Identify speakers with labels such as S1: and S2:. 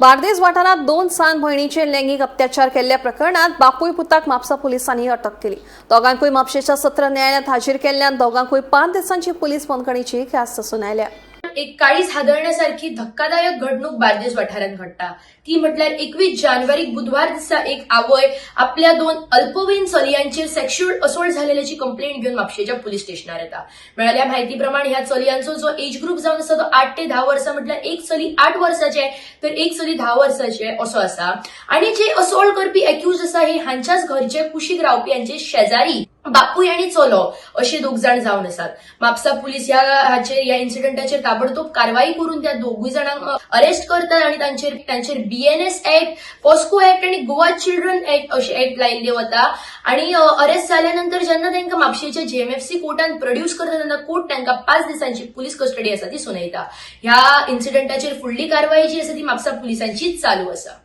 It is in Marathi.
S1: बार्देस वाठारात 2 सांन भयणीचे लैंगिक अत्याचार केल्ल्या प्रकरणात बापूय पुताक म्हापसा पोलिसांनी अटक केली। दोगांकूय म्हापशेच्या सत्र न्यायालयात हाजीर केल्ल्यान दोगांकूय 5 दिसांची पोलीस बंदखणीची ख्यास्त सुसून आयल्या।
S2: एक काळीज हादरण्यासारखी धक्कादायक घडणूक बार्देस वाठारात घडटा। ती म्हटल्यार 21 जानेवारी बुधवार दिसा एक आवय आपल्या 2 अल्पवयीन चलयांचेर सेक्शुअल असोल्ट झालेल्याची कंप्लेंट घेऊन म्हापशेच्या पोलीस स्टेशनार येता। मेळिल्ल्या म्हायती प्रमाण ह्या चलयांचो जो एज ग्रुप जावन आसा तो 8 ते 10 वर्सां, म्हटल्यार एक चली 8 वर्साचे तर एक चली 10 वर्साचे असो आसा। आणि जे असोल्ट करपी एक्यूज आसा हे हांच्याच घरचे कुशीक रावपी हांचे शेजारी बापूय आणि चलो असे 2 जाण जावन आसात। म्हापसा पोलीस ह्या इन्सिडेंटाचेर ताबडतोब कारवाई करून त्या 2 जाणांक अरेस्ट करतात आणि तांचेर बीएनएस एक्ट, पॉस्को एक्ट आणि गोवा चिल्ड्रन एक्ट असे एक्ट लायिल्ले वता। आणि अरेस्ट जाल्यानंतर जेन्ना तांकां म्हापशेच्या जेएमएफसी कोर्टान प्रोड्यूस करता तेन्ना कोर्ट तांकां 5 दिसांची पोलीस कस्टडी आसा ती सुनयता। ह्या इन्सिडेंटाचेर फुडली कारवाई जी आसा ती म्हापसा पोलिसांचीच चालू आसा।